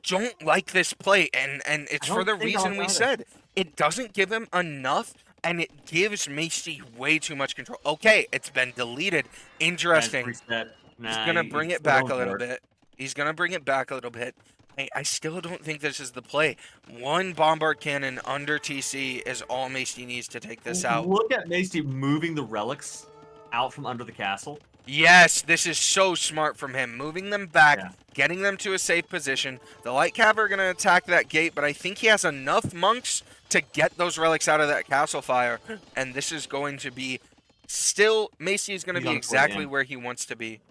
don't like this play, and it's for the reason we said. It doesn't give him enough, and it gives Maesty way too much control. Okay, it's been deleted. Interesting. He's going to bring it back a little bit. He's going to bring it back a little bit. I still don't think this is the play. One bombard cannon under TC is all Masty needs to take this out. Look at Masty moving the relics out from under the castle. Yes, this is so smart from him. Moving them back, Yeah. getting them to a safe position. The light cav are going to attack that gate, but I think he has enough monks to get those relics out of that castle fire. And this is going to be still, Macy is going to He's be on his way exactly in. where he wants to be.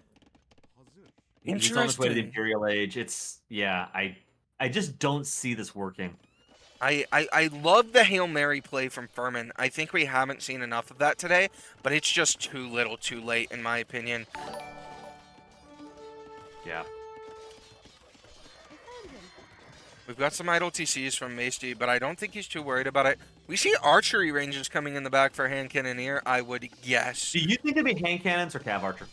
He's on his way to the Interesting. Imperial Age. It's yeah. I just don't see this working. I love the Hail Mary play from Ferman. I think we haven't seen enough of that today, but it's just too little too late, in my opinion. Yeah. We've got some idle TCs from Masty, but I don't think he's too worried about it. We see archery ranges coming in the back for hand cannoneer, I would guess. Do you think it'd be hand cannons or cav archer?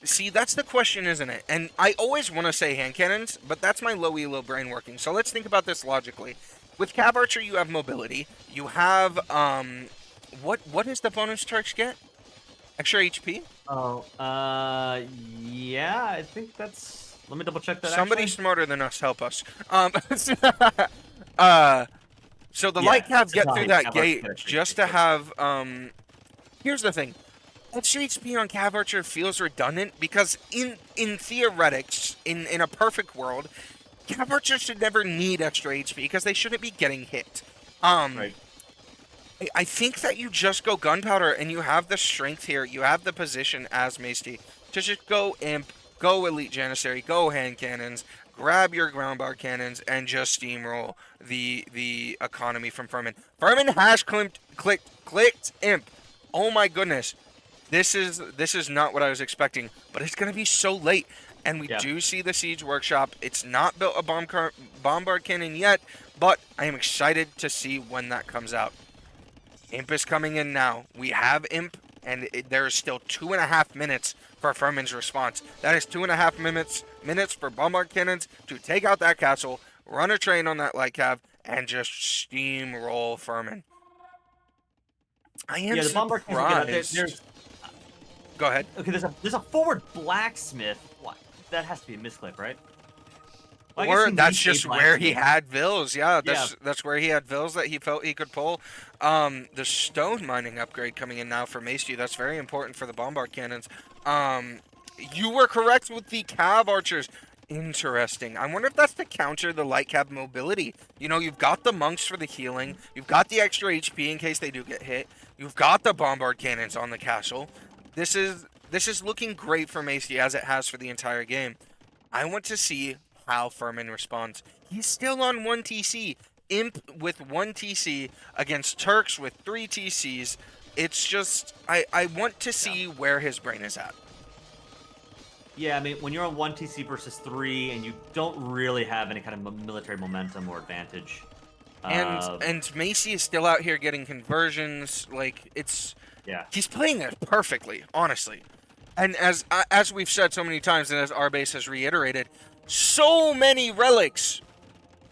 See, that's the question, isn't it? And I always want to say hand cannons, but that's my low elo brain working. So let's think about this logically. With cav archer, you have mobility. You have, what is the bonus Turks get? Extra HP? Oh, yeah. I think that's. Let me double check that. Somebody actually. smarter than us help us. So the Yeah, light cav it's get not through cav that archer gate get just extra to have, here's the thing. Extra HP on cav archer feels redundant because in theoretics, in a perfect world, cav archer should never need extra HP because they shouldn't be getting hit. Right. I think that you just go gunpowder and you have the strength here, you have the position as Masty to just go imp, go elite janissary, go hand cannons, grab your ground bar cannons, and just steamroll the economy from Ferman. Ferman has clicked imp. Oh my goodness. This is not what I was expecting, but it's gonna be so late. And we do see the Siege Workshop. It's not built a bombard cannon yet, but I am excited to see when that comes out. Imp is coming in now. We have Imp, and there is still 2.5 minutes for Ferman's response. That is 2.5 minutes for bombard cannons to take out that castle, run a train on that light cav, and just steamroll Ferman. I am the bombard surprised. there's Go ahead. okay. There's a forward blacksmith. What? That has to be a misclick, right? Well, I guess Or he that's needs a just where he blacksmith. had vills. Yeah, that's where he had vills that he felt he could pull. The stone mining upgrade coming in now for Masty. That's very important for the bombard cannons. You were correct with the cav archers. Interesting. I wonder if that's to counter the light cav mobility. You know, you've got the monks for the healing. You've got the extra HP in case they do get hit. You've got the bombard cannons on the castle. This is looking great for Masty as it has for the entire game. I want to see how Ferman responds. He's still on 1 TC. Imp with 1 TC against Turks with 3 TCs. It's just, I want to see where his brain is at. Yeah, I mean, when you're on 1 TC versus 3, and you don't really have any kind of military momentum or advantage. And Macy is still out here getting conversions. Like, he's playing it perfectly, honestly. And as we've said so many times, and as our base has reiterated, so many relics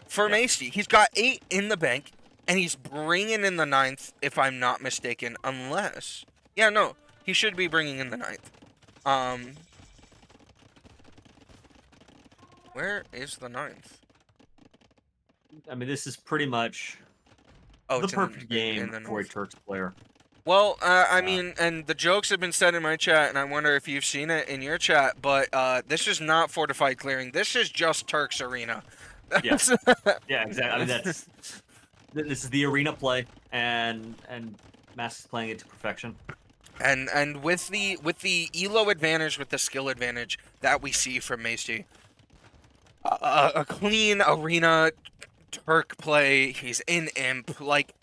for Macy. He's got 8 in the bank, and he's bringing in the 9th, if I'm not mistaken, unless... Yeah, no, he should be bringing in the 9th. Where is the 9th? I mean, this is pretty much the perfect game for a Turks player. Well, I mean, and the jokes have been said in my chat, and I wonder if you've seen it in your chat, but this is not fortified clearing. This is just Turks Arena. Yeah, yeah, exactly. I mean, this is the arena play, and Mask is playing it to perfection. And with the elo advantage, with the skill advantage that we see from Masty, a clean arena Turk play. He's in imp. Like,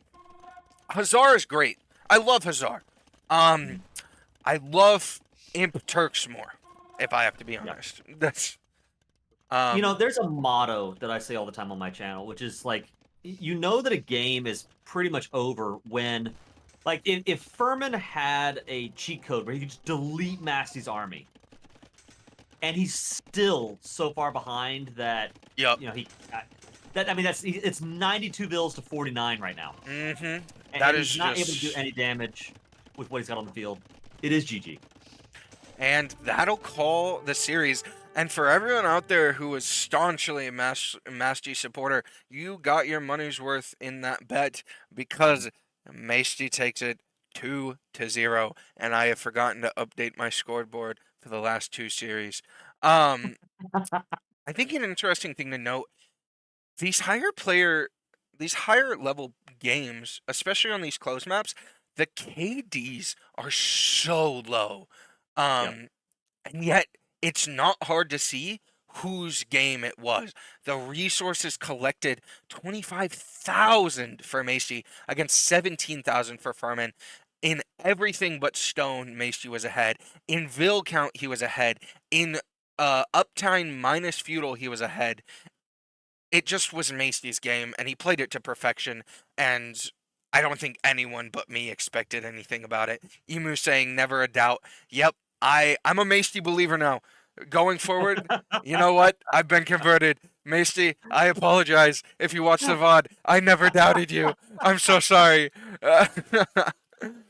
Hazar is great. I love Hazar. I love imp Turks more, if I have to be honest. That's you know, there's a motto that I say all the time on my channel, which is like, you know that a game is pretty much over when, like, if Ferman had a cheat code where he could just delete Masty's army, and he's still so far behind that, you know, it's 92 vills to 49 right now. Mm-hmm. And he's not able to do any damage with what he's got on the field. It is GG. And that'll call the series. And for everyone out there who was staunchly a Masty supporter, you got your money's worth in that bet because Masty takes it 2-0, and I have forgotten to update my scoreboard for the last two series. Um, I think an interesting thing to note, these higher player, these higher level games, especially on these close maps, the KDs are so low. Yep. Um, and yet, it's not hard to see whose game it was. The resources collected 25,000 for Macy against 17,000 for Ferman. In everything but stone, Macy was ahead. In Vil count, he was ahead. In uptime minus feudal, he was ahead. It just was Macy's game, and he played it to perfection. And I don't think anyone but me expected anything about it. Emu saying never a doubt. Yep, I'm a Macy believer now. Going forward, you know what? I've been converted. Macy, I apologize if you watch the VOD. I never doubted you. I'm so sorry.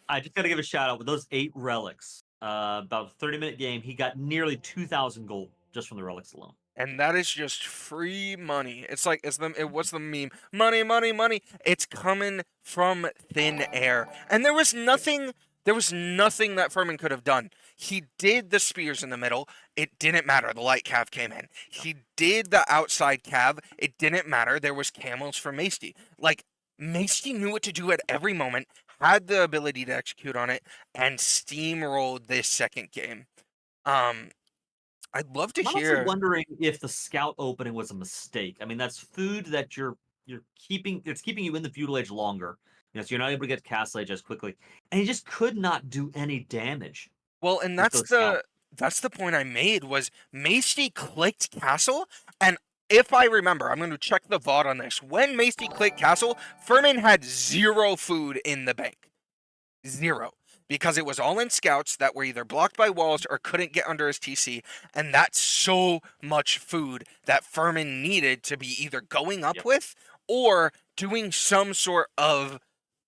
I just got to give a shout out with those 8 relics. About a 30-minute game, he got nearly 2,000 gold just from the relics alone. And that is just free money. It's like what's the meme? Money, money, money. It's coming from thin air. And there was nothing that Ferman could have done. He did the spears in the middle. It didn't matter. The light cav came in. He did the outside cav. It didn't matter. There was camels for Masty. Like Masty knew what to do at every moment, had the ability to execute on it, and steamrolled this second game. Um, I'd love to I'm honestly hear. wondering if the scout opening was a mistake. I mean, that's food that you're keeping. It's keeping you in the feudal age longer. So you're not able to get castle age as quickly, and he just could not do any damage Well, and with that's those scouts. the point I made was Macy clicked Castle, and if I remember, I'm going to check the VOD on this. When Macy clicked Castle, Ferman had zero food in the bank. Zero. Because it was all in scouts that were either blocked by walls or couldn't get under his TC, and that's so much food that Ferman needed to be either going up Yep. with or doing some sort of.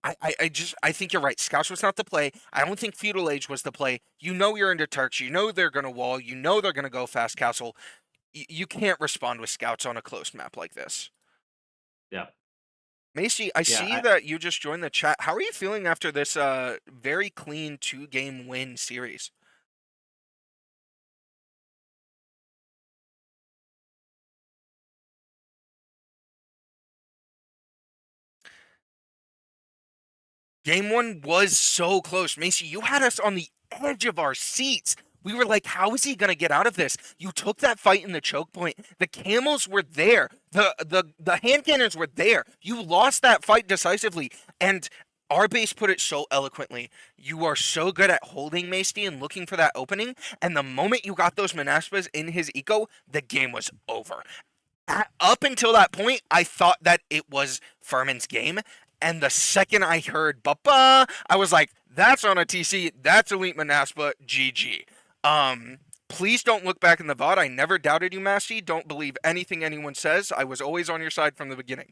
I think you're right. Scouts was not the play. I don't think Feudal Age was the play. You know you're into Turks. You know they're gonna wall. You know they're gonna go fast castle. You can't respond with Scouts on a close map like this. Yeah. Macy, I Yeah. see that you just joined the chat. How are you feeling after this very clean 2-game win series? Game 1 was so close. Macy, you had us on the edge of our seats. We were like, how is he going to get out of this? You took that fight in the choke point. The camels were there. The hand cannons were there. You lost that fight decisively. And our base put it so eloquently. You are so good at holding Macy and looking for that opening. And the moment you got those Manaspas in his eco, the game was over. Up until that point, I thought that it was Ferman's game. And the second I heard "Papa," I was like, "That's on a TC. That's Elite Manaspa. GG." Please don't look back in the VOD. I never doubted you, Masty. Don't believe anything anyone says. I was always on your side from the beginning.